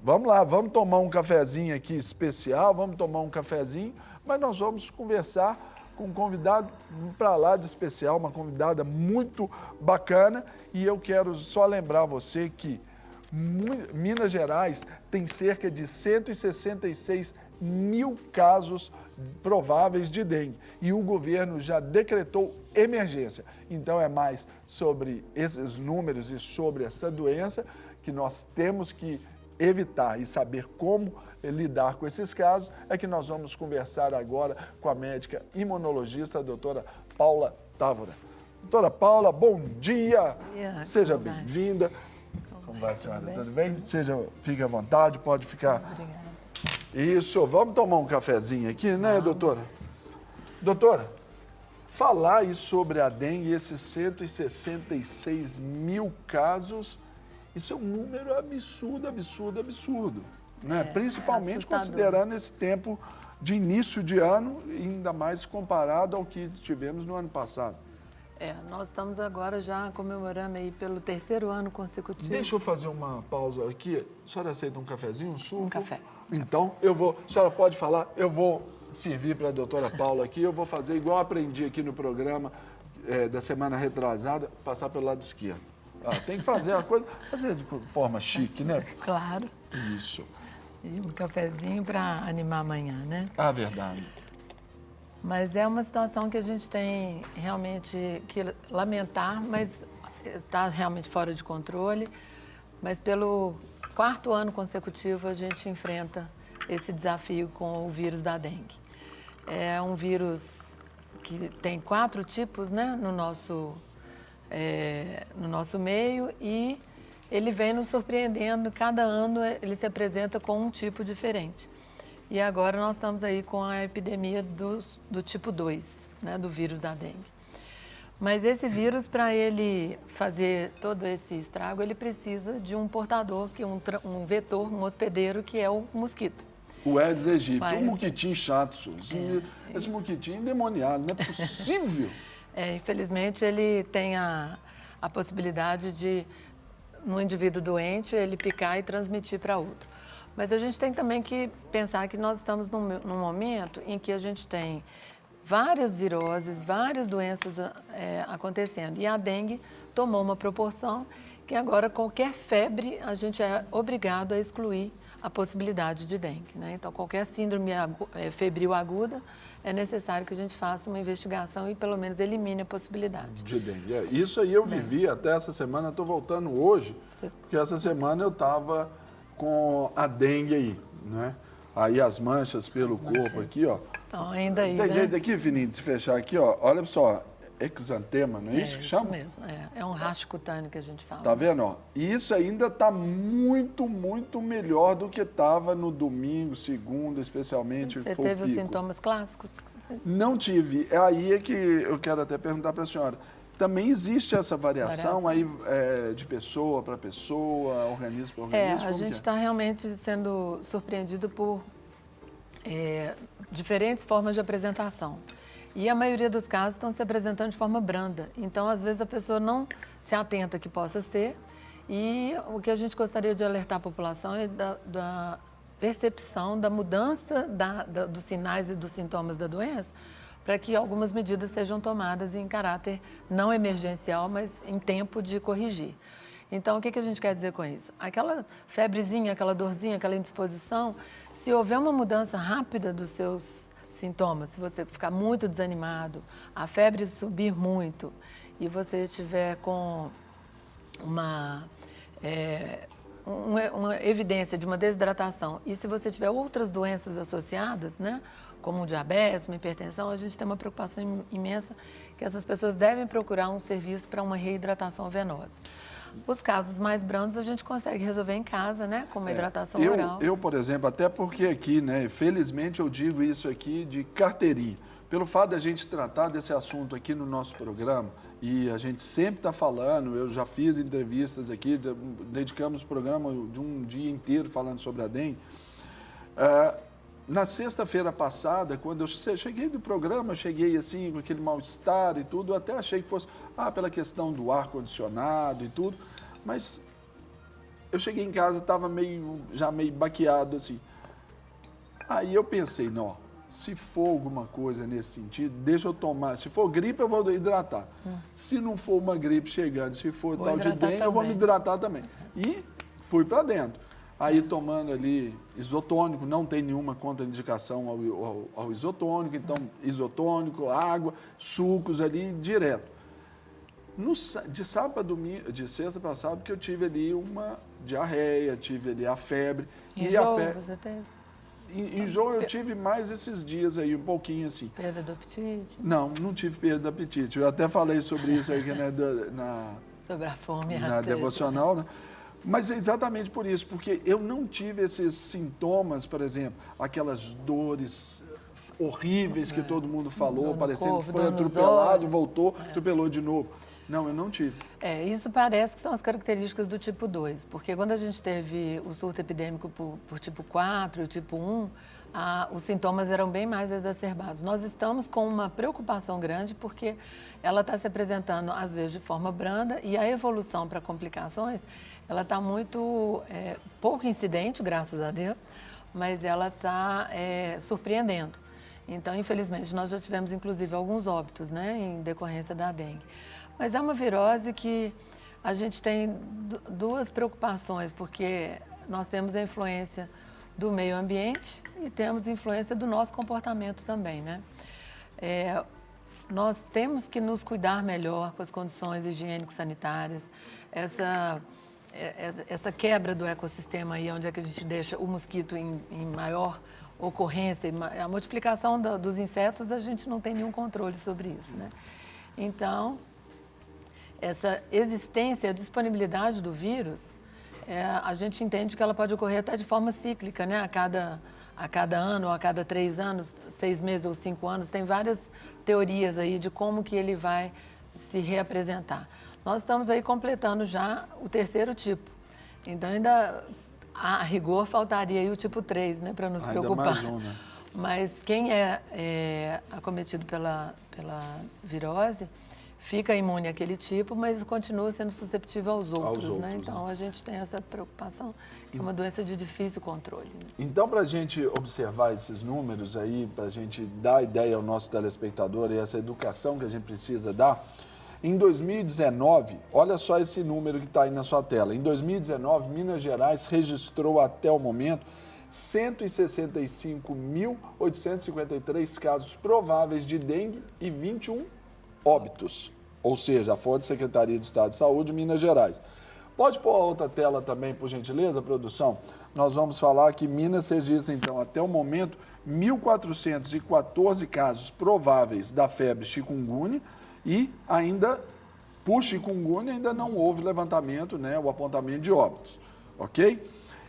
vamos lá, vamos tomar um cafezinho aqui especial, vamos tomar um cafezinho, mas nós vamos conversar com um convidado para lá de especial, uma convidada muito bacana, e eu quero só lembrar você que Minas Gerais tem cerca de 166 mil casos prováveis de dengue e o governo já decretou emergência. Então é mais sobre esses números e sobre essa doença que nós temos que evitar e saber como lidar com esses casos, é que nós vamos conversar agora com a médica imunologista, a doutora Paula Távora. Doutora Paula, bom dia! Seja bem-vinda. Como vai, senhora? Tudo bem? Fique à vontade, pode ficar. Obrigada. Isso, vamos tomar um cafezinho aqui, né, doutora? Doutora, falar aí sobre a dengue, esses 166 mil casos, isso é um número absurdo, né? Principalmente considerando esse tempo de início de ano, ainda mais comparado ao que tivemos no ano passado. Nós estamos agora já comemorando aí pelo 3º ano consecutivo. Deixa eu fazer uma pausa aqui. A senhora aceita um cafezinho, um suco? Um café. Então, a senhora pode falar, eu vou servir para a doutora Paula aqui, eu vou fazer igual aprendi aqui no programa da semana retrasada, passar pelo lado esquerdo. Tem que fazer a coisa, fazer de forma chique, né? Claro. Isso. E um cafezinho para animar amanhã, né? Verdade. Mas é uma situação que a gente tem realmente que lamentar, mas está realmente fora de controle. Mas pelo 4º ano consecutivo a gente enfrenta esse desafio com o vírus da dengue. É um vírus que tem 4 tipos, né, no nosso meio, e ele vem nos surpreendendo. Cada ano ele se apresenta com um tipo diferente. E agora nós estamos aí com a epidemia do tipo 2, né, do vírus da dengue. Mas esse vírus, para ele fazer todo esse estrago, ele precisa de um portador, que um vetor, um hospedeiro, que é o mosquito. O Aedes aegypti, um mosquitinho chato, esse mosquitinho endemoniado, não é possível. Infelizmente, ele tem a possibilidade de, no indivíduo doente, ele picar e transmitir para outro. Mas a gente tem também que pensar que nós estamos num momento em que a gente tem várias viroses, várias doenças acontecendo. E a dengue tomou uma proporção que agora qualquer febre a gente é obrigado a excluir a possibilidade de dengue, né? Então, qualquer síndrome febril aguda, é necessário que a gente faça uma investigação e pelo menos elimine a possibilidade. De dengue. Isso aí eu vivi até essa semana, estou voltando hoje, porque essa semana eu estava com a dengue aí, né? Aí as manchas pelo corpo aqui, ó. Então, ainda aí, tem jeito aqui, fininho, de fechar aqui, ó. Olha só, exantema, não é isso que chama? Isso mesmo, é um racho cutâneo que a gente fala. Tá vendo, ó? E isso ainda tá muito melhor do que estava no domingo, segunda, especialmente. Você teve os sintomas clássicos? Não tive. Aí é que eu quero até perguntar para a senhora. Também existe essa variação aí de pessoa para pessoa, organismo para organismo? A gente está realmente sendo surpreendido por diferentes formas de apresentação. E a maioria dos casos estão se apresentando de forma branda. Então, às vezes, a pessoa não se atenta que possa ser. E o que a gente gostaria de alertar a população é da percepção, da mudança dos sinais e dos sintomas da doença, para que algumas medidas sejam tomadas em caráter não emergencial, mas em tempo de corrigir. Então, o que a gente quer dizer com isso? Aquela febrezinha, aquela dorzinha, aquela indisposição, se houver uma mudança rápida dos seus sintomas, se você ficar muito desanimado, a febre subir muito e você estiver com uma evidência de uma desidratação e se você tiver outras doenças associadas, né, como diabetes, uma hipertensão, a gente tem uma preocupação imensa que essas pessoas devem procurar um serviço para uma reidratação venosa. Os casos mais brandos a gente consegue resolver em casa, né, com uma hidratação oral. Eu, por exemplo, até porque aqui, né, felizmente eu digo isso aqui de carteirinha, pelo fato de a gente tratar desse assunto aqui no nosso programa, e a gente sempre está falando, eu já fiz entrevistas aqui, dedicamos o programa de um dia inteiro falando sobre a dengue. Na sexta-feira passada, quando eu cheguei do programa, cheguei assim com aquele mal-estar e tudo, eu até achei que fosse pela questão do ar-condicionado e tudo, mas eu cheguei em casa, estava já meio baqueado, assim. Aí eu pensei, não, se for alguma coisa nesse sentido, deixa eu tomar. Se for gripe, eu vou hidratar. Se não for uma gripe chegando, se for tal de dengue, eu vou me hidratar também. E fui para dentro. Aí tomando ali isotônico, não tem nenhuma contraindicação ao isotônico, então isotônico, água, sucos ali direto. De sábado para domingo, de sexta para sábado, que eu tive ali uma diarreia, tive ali a febre. Enjoo, você teve? Enjoo eu tive mais esses dias aí, um pouquinho assim. Perda do apetite? Não tive perda do apetite. Eu até falei sobre isso aí né, sobre a fome e a na sede. devocional, né? Mas é exatamente por isso, porque eu não tive esses sintomas, por exemplo, aquelas dores horríveis que todo mundo falou, parecendo que foi atropelado, voltou, atropelou de novo. Não, eu não tive. Isso parece que são as características do tipo 2, porque quando a gente teve o surto epidêmico por tipo 4 e tipo 1, os sintomas eram bem mais exacerbados. Nós estamos com uma preocupação grande porque ela está se apresentando, às vezes, de forma branda e a evolução para complicações, ela está muito pouco incidente, graças a Deus, mas ela está surpreendendo. Então, infelizmente, nós já tivemos, inclusive, alguns óbitos, né, em decorrência da dengue. Mas é uma virose que a gente tem duas preocupações, porque nós temos a influência do meio ambiente e temos influência do nosso comportamento também, né? Nós temos que nos cuidar melhor com as condições higiênico-sanitárias, essa quebra do ecossistema aí, onde é que a gente deixa o mosquito em maior ocorrência, a multiplicação dos insetos, a gente não tem nenhum controle sobre isso, né? Então, essa existência, a disponibilidade do vírus, a gente entende que ela pode ocorrer até de forma cíclica, né? A cada ano, ou a cada 3 anos, 6 meses ou 5 anos, tem várias teorias aí de como que ele vai se reapresentar. Nós estamos aí completando já o 3º tipo, então ainda a rigor faltaria aí o tipo 3, né? Para nos preocupar. Mais um, né? Mas quem é acometido pela virose, fica imune àquele tipo, mas continua sendo susceptível aos outros, né? Então, a gente tem essa preocupação, que é uma doença de difícil controle. Né? Então, para a gente observar esses números aí, para a gente dar ideia ao nosso telespectador e essa educação que a gente precisa dar, em 2019, olha só esse número que está aí na sua tela. Em 2019, Minas Gerais registrou até o momento 165.853 casos prováveis de dengue e 21 óbitos, ou seja, a fonte Secretaria de Estado de Saúde, Minas Gerais. Pode pôr a outra tela também, por gentileza, produção? Nós vamos falar que Minas registra, então, até o momento, 1.414 casos prováveis da febre chikungunya e ainda, por chikungunya, ainda não houve levantamento, né, o apontamento de óbitos, ok?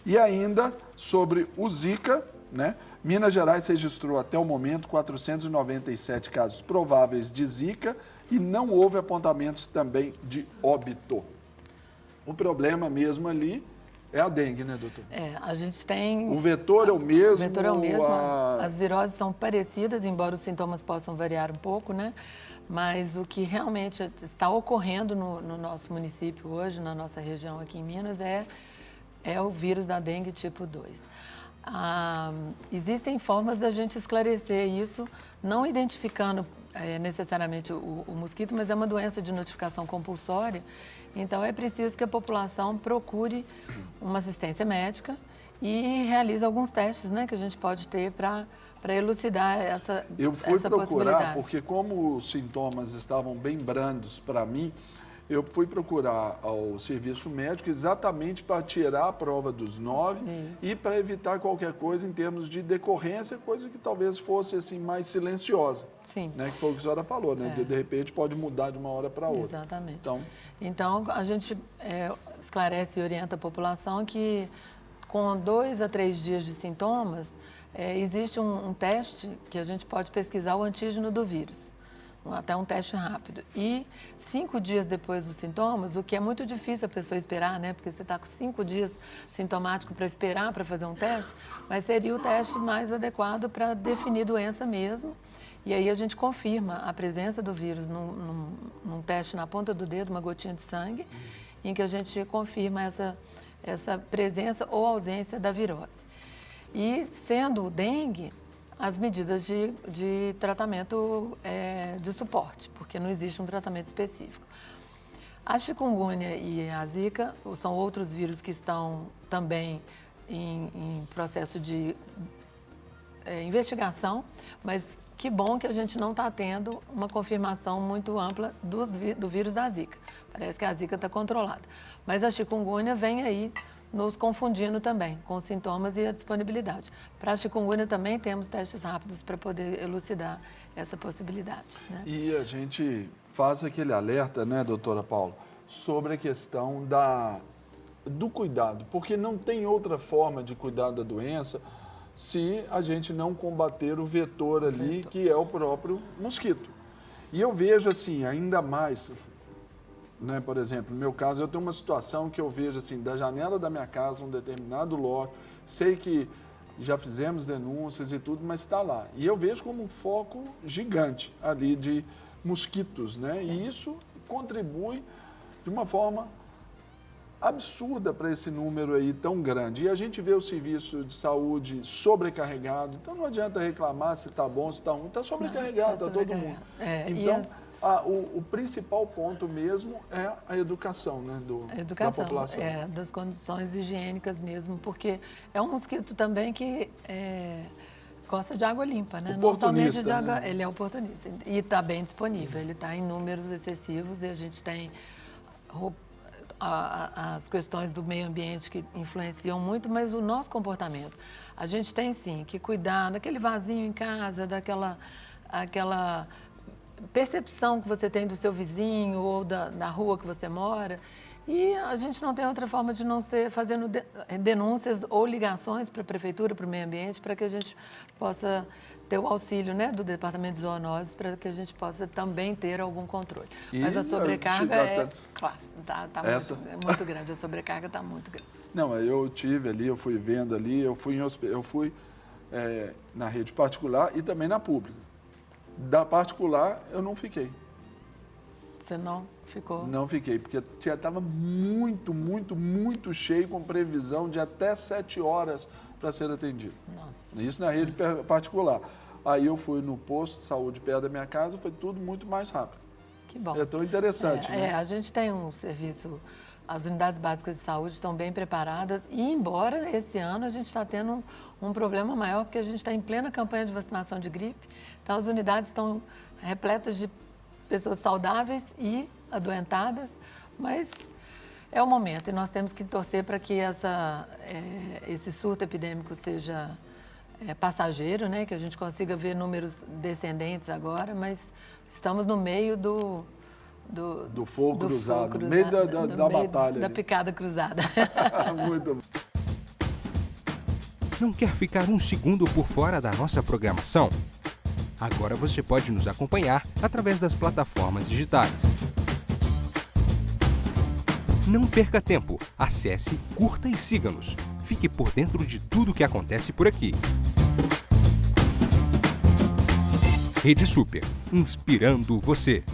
E ainda sobre o Zika, né? Minas Gerais registrou até o momento 497 casos prováveis de Zika e não houve apontamentos também de óbito. O problema mesmo ali é a dengue, né, doutor? A gente tem... O vetor é o mesmo? O vetor é o mesmo. As viroses são parecidas, embora os sintomas possam variar um pouco, né? Mas o que realmente está ocorrendo no nosso município hoje, na nossa região aqui em Minas, é o vírus da dengue tipo 2. Existem formas da gente esclarecer isso, não identificando necessariamente o mosquito, mas é uma doença de notificação compulsória, então é preciso que a população procure uma assistência médica e realize alguns testes, né, que a gente pode ter para elucidar essa possibilidade. Eu fui procurar, porque como os sintomas estavam bem brandos para mim, eu fui procurar ao serviço médico exatamente para tirar a prova dos 9 e para evitar qualquer coisa em termos de decorrência, coisa que talvez fosse assim mais silenciosa. Sim. Né, que foi o que a senhora falou, né? De repente pode mudar de uma hora para outra. Exatamente. Então a gente esclarece e orienta a população que com 2 a 3 dias de sintomas, existe um teste que a gente pode pesquisar o antígeno do vírus. Até um teste rápido. E 5 dias depois dos sintomas, o que é muito difícil a pessoa esperar, né? Porque você está com 5 dias sintomático para esperar para fazer um teste, mas seria o teste mais adequado para definir doença mesmo. E aí a gente confirma a presença do vírus num teste na ponta do dedo, uma gotinha de sangue, em que a gente confirma essa presença ou ausência da virose. E sendo o dengue, as medidas de tratamento de suporte, porque não existe um tratamento específico. A chikungunya e a zika são outros vírus que estão também em processo de investigação, mas que bom que a gente não está tendo uma confirmação muito ampla do vírus da zika. Parece que a zika está controlada. Mas a chikungunya vem aí nos confundindo também com os sintomas e a disponibilidade. Para a chikungunya também temos testes rápidos para poder elucidar essa possibilidade, né? E a gente faz aquele alerta, né, doutora Paula, sobre a questão do cuidado, porque não tem outra forma de cuidar da doença se a gente não combater o vetor ali, que é o próprio mosquito. E eu vejo assim, ainda mais, né, por exemplo, no meu caso, eu tenho uma situação que eu vejo assim, da janela da minha casa, um determinado lote, sei que já fizemos denúncias e tudo, mas está lá. E eu vejo como um foco gigante ali de mosquitos, né? Sim. E isso contribui de uma forma absurda para esse número aí tão grande. E a gente vê o serviço de saúde sobrecarregado, então não adianta reclamar se está bom, se está ruim, está sobrecarregado, está todo mundo. Então, o principal ponto mesmo é a educação, né, da população. Das condições higiênicas mesmo, porque é um mosquito também que gosta de água limpa, né? Não somente de água, né? Ele é oportunista e está bem disponível, ele está em números excessivos e a gente tem as questões do meio ambiente que influenciam muito, mas o nosso comportamento. A gente tem, sim, que cuidar daquele vasinho em casa, aquela percepção que você tem do seu vizinho ou da rua que você mora. E a gente não tem outra forma de não ser fazendo denúncias ou ligações para a prefeitura, para o meio ambiente, para que a gente possa ter o auxílio, né, do Departamento de Zoonoses, para que a gente possa também ter algum controle. Mas a sobrecarga muito grande, a sobrecarga está muito grande. Não, eu tive ali, eu fui vendo ali, eu fui na rede particular e também na pública. Da particular, eu não fiquei. Você não ficou? Não fiquei, porque já estava muito, muito, muito cheio, com previsão de até 7 horas para ser atendido. Nossa. Isso na rede particular. Aí eu fui no posto de saúde perto da minha casa, foi tudo muito mais rápido. Que bom. É tão interessante, né? A gente tem um serviço, as unidades básicas de saúde estão bem preparadas e embora esse ano a gente está tendo um problema maior, porque a gente está em plena campanha de vacinação de gripe, então as unidades estão repletas de pessoas saudáveis e adoentadas, mas é o momento e nós temos que torcer para que esse surto epidêmico seja passageiro, né? Que a gente consiga ver números descendentes agora, mas estamos no meio do fogo cruzado, no meio da batalha. Da picada cruzada. Muito bom. Não quer ficar um segundo por fora da nossa programação? Agora você pode nos acompanhar através das plataformas digitais. Não perca tempo. Acesse, curta e siga-nos. Fique por dentro de tudo o que acontece por aqui. Rede Super, inspirando você.